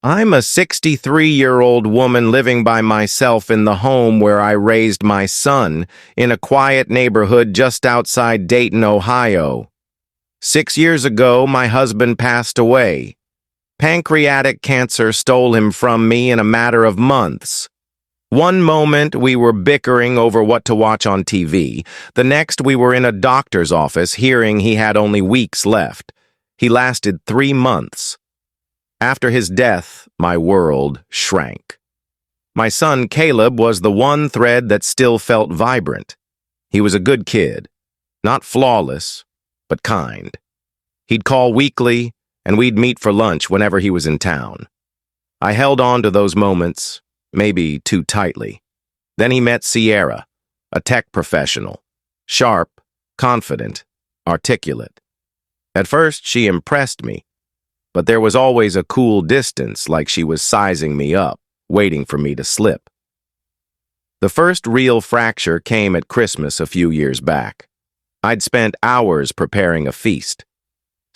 I'm a 63-year-old woman living by myself in the home where I raised my son, in a quiet neighborhood just outside Dayton, Ohio. 6 years ago, my husband passed away. Pancreatic cancer stole him from me in a matter of months. One moment, we were bickering over what to watch on TV. The next, we were in a doctor's office hearing he had only weeks left. He lasted 3 months. After his death, my world shrank. My son, Caleb, was the one thread that still felt vibrant. He was a good kid, not flawless, but kind. He'd call weekly, and we'd meet for lunch whenever he was in town. I held on to those moments, maybe too tightly. Then he met Sierra, a tech professional, sharp, confident, articulate. At first, she impressed me, but there was always a cool distance, like she was sizing me up, waiting for me to slip. The first real fracture came at Christmas a few years back. I'd spent hours preparing a feast.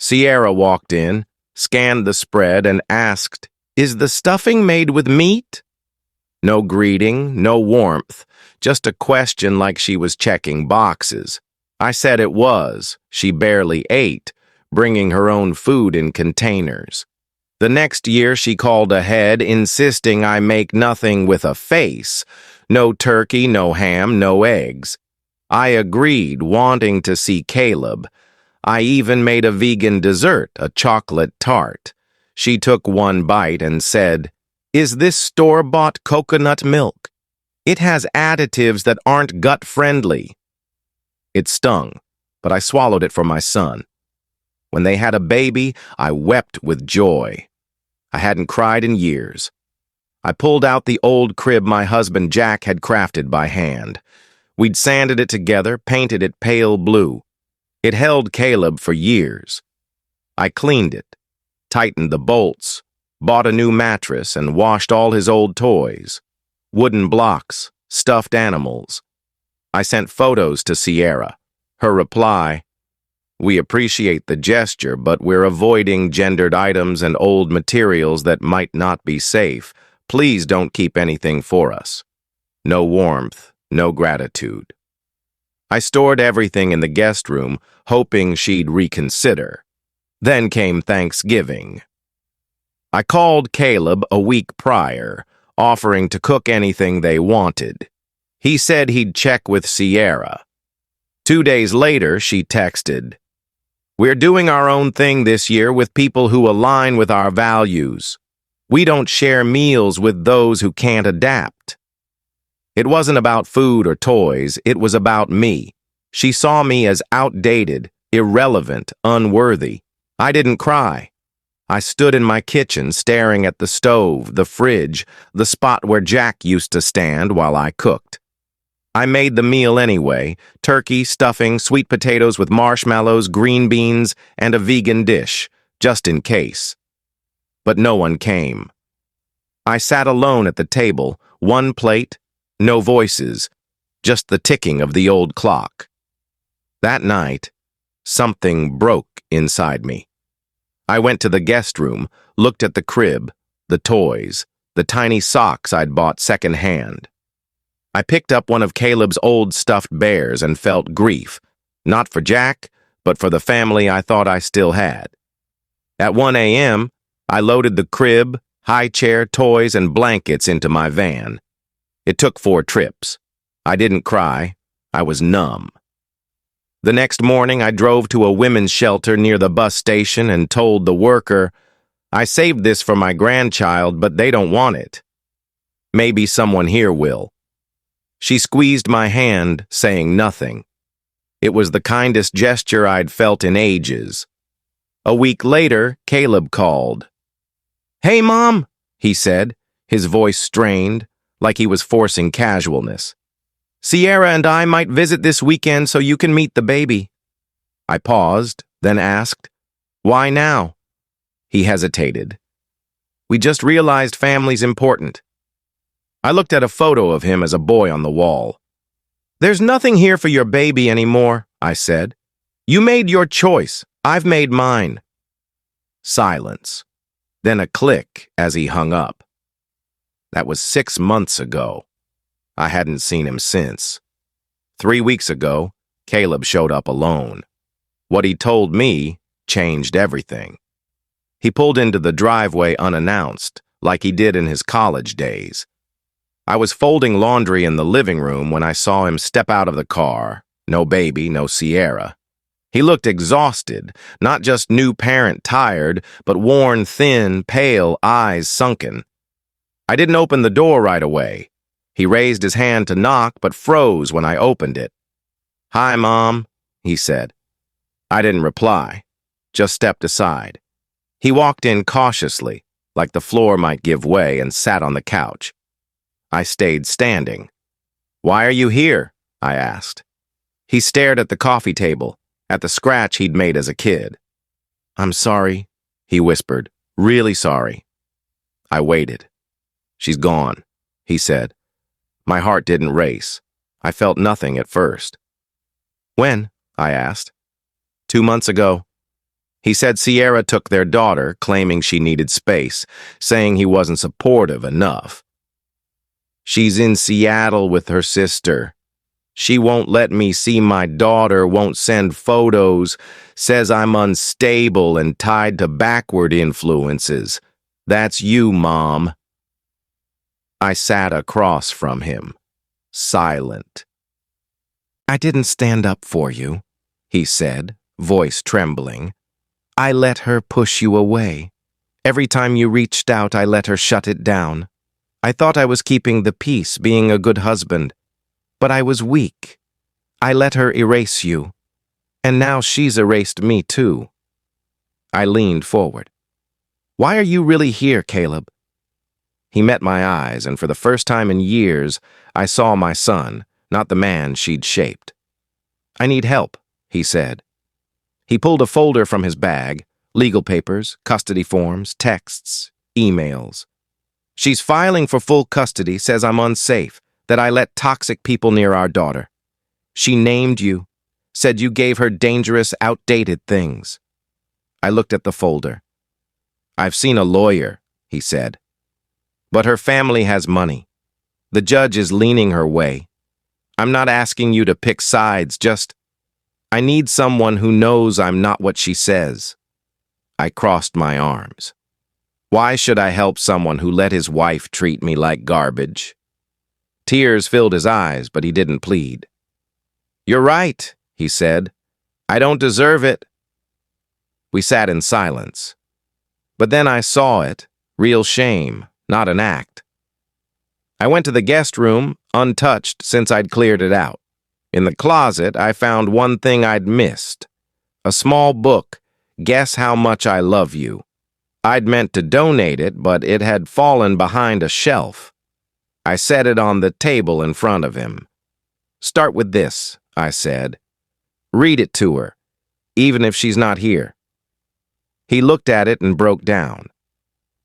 Sierra walked in, scanned the spread, and asked, "Is the stuffing made with meat?" No greeting, no warmth, just a question like she was checking boxes. I said it was. She barely ate, bringing her own food in containers. The next year she called ahead, insisting I make nothing with a face. No turkey, no ham, no eggs. I agreed, wanting to see Caleb. I even made a vegan dessert, a chocolate tart. She took one bite and said, "Is this store-bought coconut milk? It has additives that aren't gut-friendly." It stung, but I swallowed it for my son. When they had a baby, I wept with joy. I hadn't cried in years. I pulled out the old crib my husband Jack had crafted by hand. We'd sanded it together, painted it pale blue. It held Caleb for years. I cleaned it, tightened the bolts, bought a new mattress, and washed all his old toys. Wooden blocks, stuffed animals. I sent photos to Sierra. Her reply, "We appreciate the gesture, but we're avoiding gendered items and old materials that might not be safe. Please don't keep anything for us." No warmth, no gratitude. I stored everything in the guest room, hoping she'd reconsider. Then came Thanksgiving. I called Caleb a week prior, offering to cook anything they wanted. He said he'd check with Sierra. 2 days later, she texted, "We're doing our own thing this year with people who align with our values. We don't share meals with those who can't adapt." It wasn't about food or toys, it was about me. She saw me as outdated, irrelevant, unworthy. I didn't cry. I stood in my kitchen staring at the stove, the fridge, the spot where Jack used to stand while I cooked. I made the meal anyway: turkey, stuffing, sweet potatoes with marshmallows, green beans, and a vegan dish, just in case. But no one came. I sat alone at the table, one plate, no voices, just the ticking of the old clock. That night, something broke inside me. I went to the guest room, looked at the crib, the toys, the tiny socks I'd bought secondhand. I picked up one of Caleb's old stuffed bears and felt grief, not for Jack, but for the family I thought I still had. At 1 a.m., I loaded the crib, high chair, toys, and blankets into my van. It took 4 trips. I didn't cry. I was numb. The next morning, I drove to a women's shelter near the bus station and told the worker, "I saved this for my grandchild, but they don't want it. Maybe someone here will." She squeezed my hand, saying nothing. It was the kindest gesture I'd felt in ages. A week later, Caleb called. "Hey, Mom," he said, his voice strained, like he was forcing casualness. "Sierra and I might visit this weekend so you can meet the baby." I paused, then asked, "Why now?" He hesitated. "We just realized family's important." I looked at a photo of him as a boy on the wall. "There's nothing here for your baby anymore," I said. "You made your choice. I've made mine." Silence. Then a click as he hung up. That was 6 months ago. I hadn't seen him since. 3 weeks ago, Caleb showed up alone. What he told me changed everything. He pulled into the driveway unannounced, like he did in his college days. I was folding laundry in the living room when I saw him step out of the car. No baby, no Sierra. He looked exhausted, not just new parent tired, but worn thin, pale, eyes sunken. I didn't open the door right away. He raised his hand to knock, but froze when I opened it. "Hi, Mom," he said. I didn't reply, just stepped aside. He walked in cautiously, like the floor might give way, and sat on the couch. I stayed standing. "Why are you here?" I asked. He stared at the coffee table, at the scratch he'd made as a kid. "I'm sorry," he whispered, "really sorry." I waited. "She's gone," he said. My heart didn't race. I felt nothing at first. "When?" I asked. 2 months ago. He said Sierra took their daughter, claiming she needed space, saying he wasn't supportive enough. "She's in Seattle with her sister. She won't let me see my daughter, won't send photos, says I'm unstable and tied to backward influences. That's you, Mom." I sat across from him, silent. "I didn't stand up for you," he said, voice trembling. "I let her push you away. Every time you reached out, I let her shut it down. I thought I was keeping the peace, being a good husband. But I was weak. I let her erase you. And now she's erased me too." I leaned forward. "Why are you really here, Caleb?" He met my eyes, and for the first time in years, I saw my son, not the man she'd shaped. "I need help," he said. He pulled a folder from his bag, legal papers, custody forms, texts, emails. "She's filing for full custody, says I'm unsafe, that I let toxic people near our daughter. She named you, said you gave her dangerous, outdated things." I looked at the folder. "I've seen a lawyer," he said. "But her family has money. The judge is leaning her way. I'm not asking you to pick sides, just I need someone who knows I'm not what she says." I crossed my arms. Why should I help someone who let his wife treat me like garbage? Tears filled his eyes, but he didn't plead. "You're right," he said. "I don't deserve it." We sat in silence. But then I saw it, real shame, not an act. I went to the guest room, untouched since I'd cleared it out. In the closet, I found one thing I'd missed. A small book, Guess How Much I Love You. I'd meant to donate it, but it had fallen behind a shelf. I set it on the table in front of him. "Start with this," I said. "Read it to her, even if she's not here." He looked at it and broke down.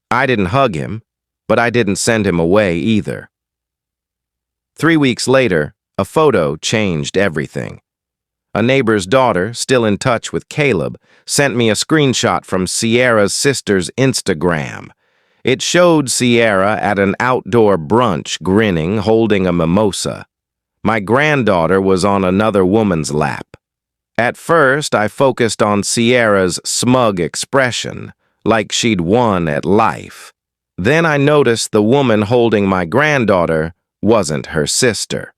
I didn't hug him, but I didn't send him away either. 3 weeks later, a photo changed everything. A neighbor's daughter, still in touch with Caleb, sent me a screenshot from Sierra's sister's Instagram. It showed Sierra at an outdoor brunch, grinning, holding a mimosa. My granddaughter was on another woman's lap. At first, I focused on Sierra's smug expression, like she'd won at life. Then I noticed the woman holding my granddaughter wasn't her sister.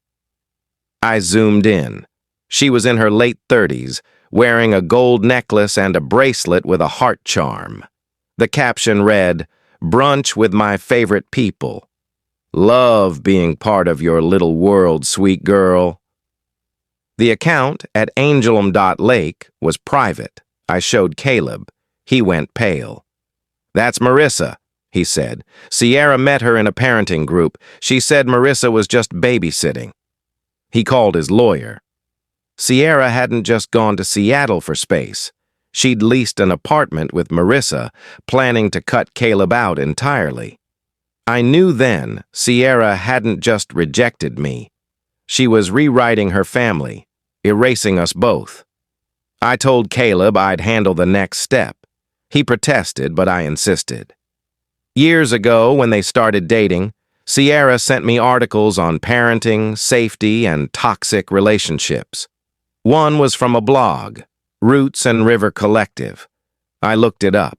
I zoomed in. She was in her late 30s, wearing a gold necklace and a bracelet with a heart charm. The caption read, "Brunch with my favorite people. Love being part of your little world, sweet girl." The account at angelum.lake was private. I showed Caleb. He went pale. "That's Marissa," he said. "Sierra met her in a parenting group. She said Marissa was just babysitting." He called his lawyer. Sierra hadn't just gone to Seattle for space. She'd leased an apartment with Marissa, planning to cut Caleb out entirely. I knew then Sierra hadn't just rejected me. She was rewriting her family, erasing us both. I told Caleb I'd handle the next step. He protested, but I insisted. Years ago, when they started dating, Sierra sent me articles on parenting, safety, and toxic relationships. One was from a blog, Roots and River Collective. I looked it up.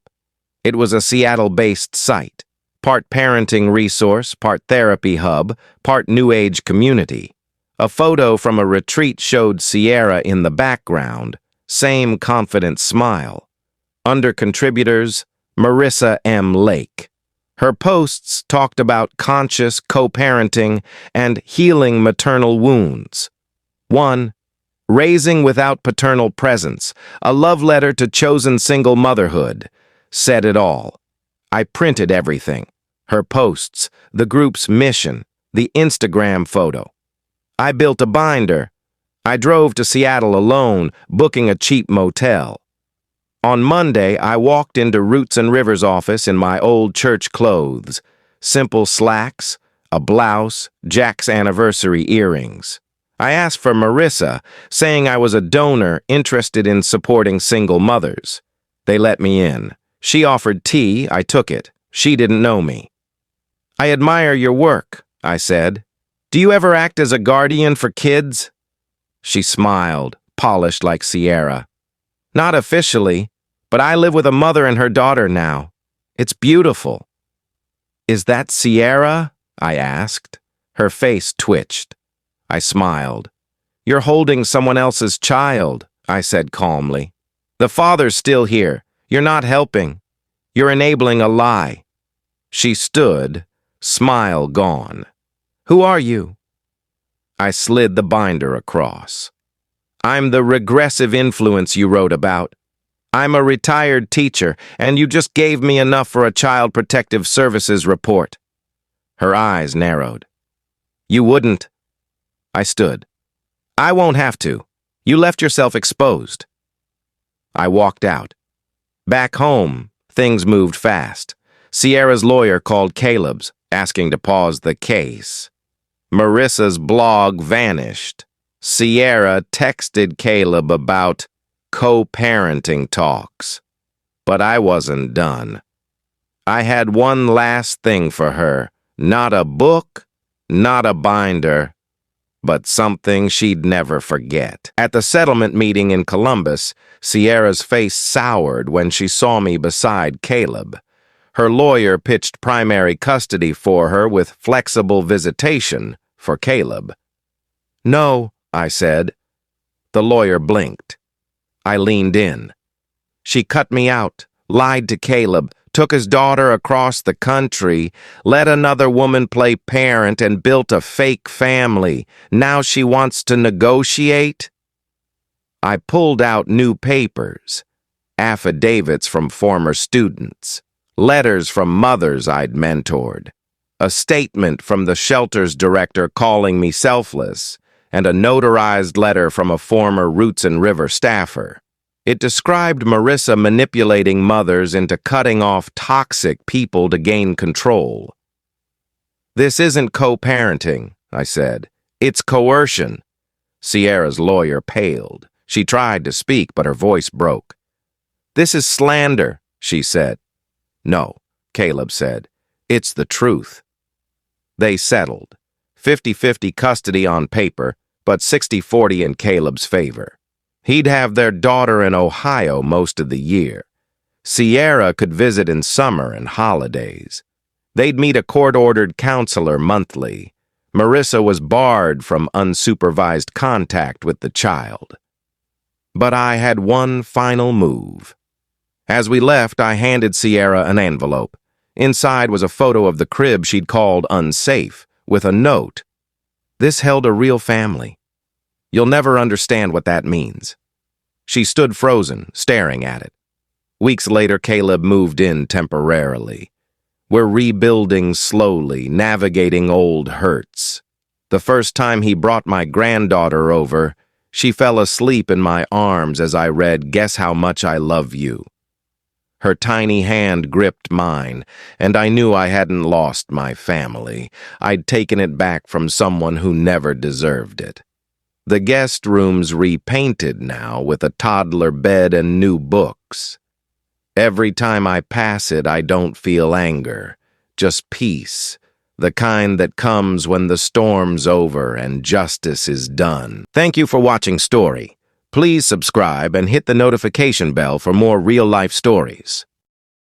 It was a Seattle-based site, part parenting resource, part therapy hub, part New Age community. A photo from a retreat showed Sierra in the background, same confident smile. Under contributors, Marissa M. Lake. Her posts talked about conscious co-parenting and healing maternal wounds. 1. Raising Without Paternal Presence, a love letter to chosen single motherhood, said it all. I printed everything. Her posts, the group's mission, the Instagram photo. I built a binder. I drove to Seattle alone, booking a cheap motel. On Monday, I walked into Roots and Rivers' office in my old church clothes, simple slacks, a blouse, Jack's anniversary earrings. I asked for Marissa, saying I was a donor interested in supporting single mothers. They let me in. She offered tea, I took it. She didn't know me. I admire your work, I said. Do you ever act as a guardian for kids? She smiled, polished like Sierra. Not officially, but I live with a mother and her daughter now. It's beautiful. Is that Sierra? I asked. Her face twitched. I smiled. You're holding someone else's child, I said calmly. The father's still here. You're not helping. You're enabling a lie. She stood, smile gone. Who are you? I slid the binder across. I'm the regressive influence you wrote about. I'm a retired teacher, and you just gave me enough for a Child Protective Services report. Her eyes narrowed. You wouldn't. I stood. I won't have to. You left yourself exposed. I walked out. Back home, things moved fast. Sierra's lawyer called Caleb's, asking to pause the case. Marissa's blog vanished. Sierra texted Caleb about co-parenting talks. But I wasn't done. I had one last thing for her. Not a book, not a binder, but something she'd never forget. At the settlement meeting in Columbus, Sierra's face soured when she saw me beside Caleb. Her lawyer pitched primary custody for her with flexible visitation for Caleb. No, I said. The lawyer blinked. I leaned in. She cut me out, lied to Caleb, took his daughter across the country, let another woman play parent, and built a fake family. Now she wants to negotiate? I pulled out new papers, affidavits from former students, letters from mothers I'd mentored, a statement from the shelter's director calling me selfless, and a notarized letter from a former Roots and River staffer. It described Marissa manipulating mothers into cutting off toxic people to gain control. This isn't co-parenting, I said. It's coercion. Sierra's lawyer paled. She tried to speak, but her voice broke. This is slander, she said. No, Caleb said. It's the truth. They settled. 50-50 custody on paper, but 60-40 in Caleb's favor. He'd have their daughter in Ohio most of the year. Sierra could visit in summer and holidays. They'd meet a court-ordered counselor monthly. Marissa was barred from unsupervised contact with the child. But I had one final move. As we left, I handed Sierra an envelope. Inside was a photo of the crib she'd called unsafe, with a note. This held a real family. You'll never understand what that means. She stood frozen, staring at it. Weeks later, Caleb moved in temporarily. We're rebuilding slowly, navigating old hurts. The first time he brought my granddaughter over, she fell asleep in my arms as I read, "Guess How Much I Love You." Her tiny hand gripped mine, and I knew I hadn't lost my family. I'd taken it back from someone who never deserved it. The guest room's repainted now with a toddler bed and new books. Every time I pass it, I don't feel anger. just peace, the kind that comes when the storm's over and justice is done. Thank you for watching Story. Please subscribe and hit the notification bell for more real-life stories.